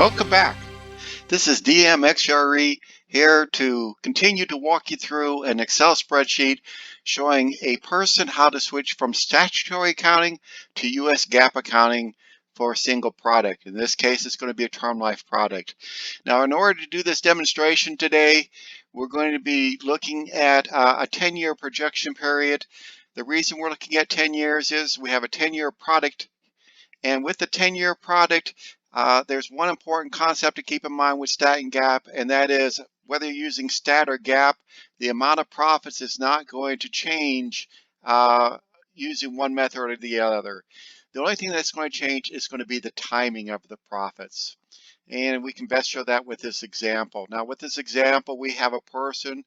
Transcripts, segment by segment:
Welcome back. This is DMXRE here to continue to walk you through an Excel spreadsheet showing a person how to switch from statutory accounting to US GAAP accounting for a single product. In this case, it's going to be a term life product. Now, in order to do this demonstration today, we're going to be looking at a 10-year projection period. The reason we're looking at 10 years is we have a 10-year product, and with the 10-year product, there's one important concept to keep in mind with stat and GAAP, and that is whether you're using stat or GAAP, the amount of profits is not going to change using one method or the other. The only thing that's going to change is going to be the timing of the profits. And we can best show that with this example. Now, with this example, we have a person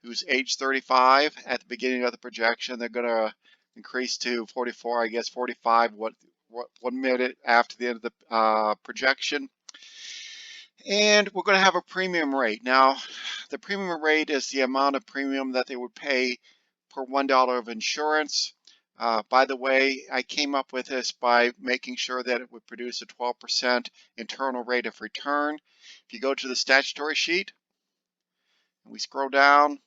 who's age 35 at the beginning of the projection. They're going to increase to 44, I guess 45, 1 minute after the end of the projection. And we're going to have a premium rate. Now, the premium rate is the amount of premium that they would pay per $1 of insurance. By the way, I came up with this by making sure that it would produce a 12% internal rate of return. If you go to the statutory sheet and we scroll down,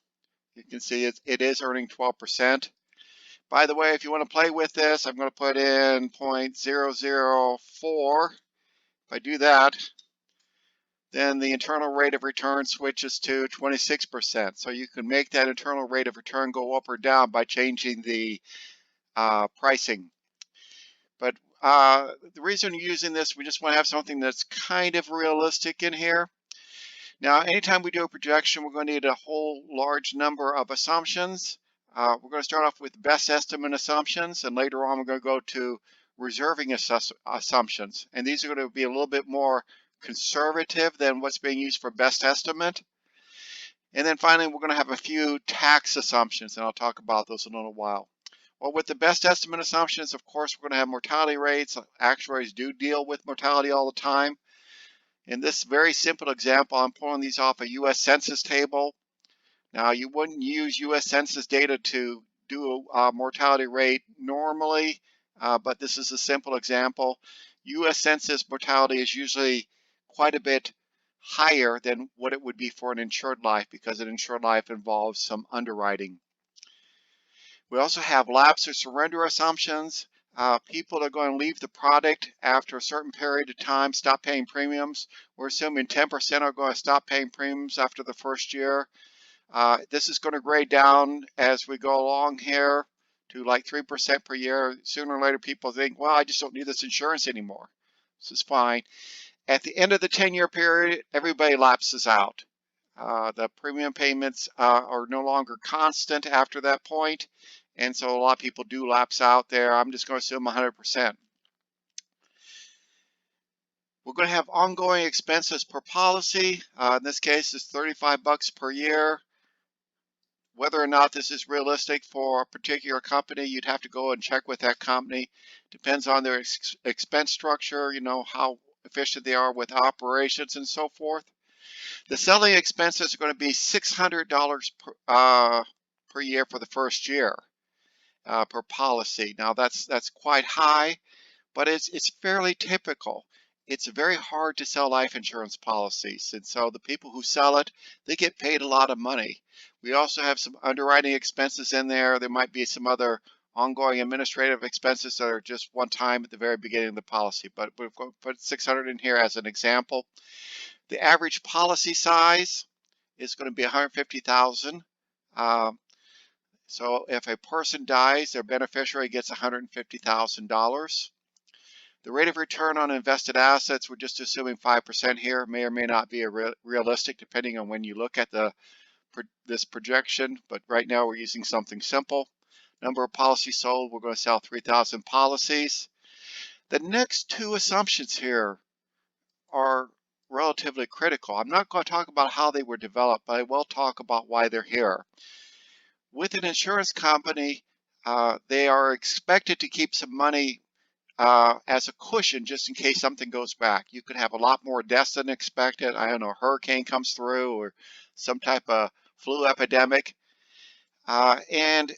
you can see it is earning 12%. By the way, if you want to play with this, I'm going to put in 0.004. If I do that, then the internal rate of return switches to 26%. So you can make that internal rate of return go up or down by changing the pricing. But the reason we're using this, we just want to have something that's kind of realistic in here. Now, anytime we do a projection, we're going to need a whole large number of assumptions. We're going to start off with best estimate assumptions, and later on we're going to go to reserving assumptions. And these are going to be a little bit more conservative than what's being used for best estimate. And then finally, we're going to have a few tax assumptions, and I'll talk about those in a little while. Well, with the best estimate assumptions, of course, we're going to have mortality rates. Actuaries do deal with mortality all the time. In this very simple example, I'm pulling these off a U.S. Census table. Now, you wouldn't use U.S. Census data to do a mortality rate normally, but this is a simple example. U.S. Census mortality is usually quite a bit higher than what it would be for an insured life, because an insured life involves some underwriting. We also have lapse or surrender assumptions. People are going to leave the product after a certain period of time, stop paying premiums. We're assuming 10% are going to stop paying premiums after the first year. This is going to grade down as we go along here to like 3% per year. Sooner or later, people think, well, I just don't need this insurance anymore. This is fine. At the end of the 10-year period, everybody lapses out. The premium payments are no longer constant after that point. And so a lot of people do lapse out there. I'm just going to assume 100%. We're going to have ongoing expenses per policy. In this case, it's $35 per year. Whether or not this is realistic for a particular company, you'd have to go and check with that company. Depends on their expense structure, you know, how efficient they are with operations and so forth. The selling expenses are going to be $600 per year for the first year per policy. Now that's quite high, but it's fairly typical. It's very hard to sell life insurance policies, and so the people who sell it, they get paid a lot of money. We also have some underwriting expenses in there. There might be some other ongoing administrative expenses that are just one time at the very beginning of the policy, but we've put 600 in here as an example. The average policy size is going to be 150,000. So if a person dies, their beneficiary gets $150,000. The rate of return on invested assets, we're just assuming 5% here, may or may not be realistic depending on when you look at this projection, but right now we're using something simple. Number of policies sold, we're going to sell 3,000 policies. The next two assumptions here are relatively critical. I'm not going to talk about how they were developed, but I will talk about why they're here. With an insurance company, they are expected to keep some money as a cushion just in case something goes back. You could have a lot more deaths than expected. I don't know, a hurricane comes through or some type of flu epidemic. And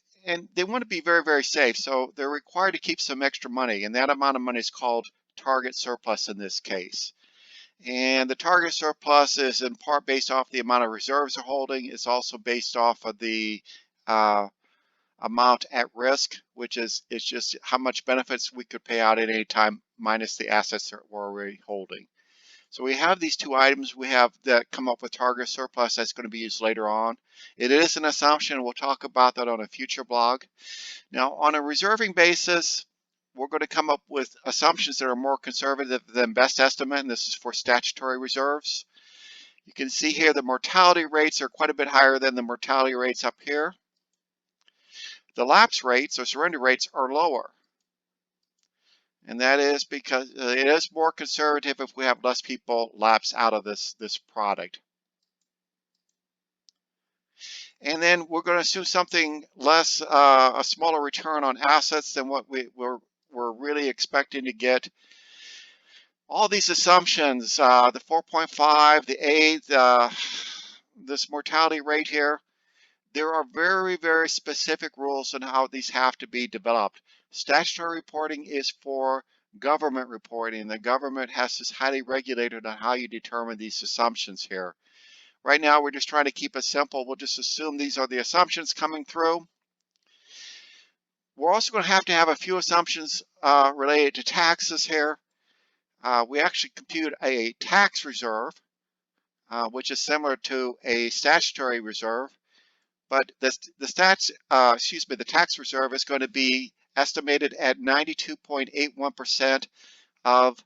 they want to be very, very safe. So they're required to keep some extra money, and that amount of money is called target surplus in this case. And the target surplus is in part based off the amount of reserves they're holding. It's also based off of the amount at risk, which is it's just how much benefits we could pay out at any time minus the assets that we're already holding. So we have these two items we have that come up with target surplus that's going to be used later on. It is an assumption. We'll talk about that on a future blog. Now, on a reserving basis, we're going to come up with assumptions that are more conservative than best estimate, and this is for statutory reserves. You can see here the mortality rates are quite a bit higher than the mortality rates up here. The lapse rates or surrender rates are lower. And that is because it is more conservative if we have less people lapse out of this product. And then we're going to assume something less, a smaller return on assets than what we're really expecting to get. All these assumptions, the 4.5, the 8, this mortality rate here, there are very, very specific rules on how these have to be developed. Statutory reporting is for government reporting. The government has this highly regulated on how you determine these assumptions here. Right now, we're just trying to keep it simple. We'll just assume these are the assumptions coming through. We're also going to have a few assumptions related to taxes here. We actually compute a tax reserve, which is similar to a statutory reserve. But the tax reserve is going to be estimated at 92.81% of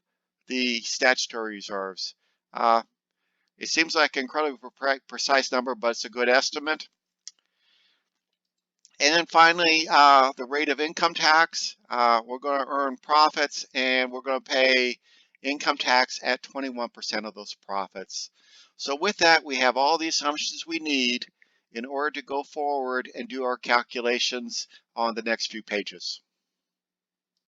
the statutory reserves. It seems like an incredibly precise number, but it's a good estimate. And then finally, the rate of income tax. We're going to earn profits, and we're going to pay income tax at 21% of those profits. So with that, we have all the assumptions we need in order to go forward and do our calculations on the next few pages.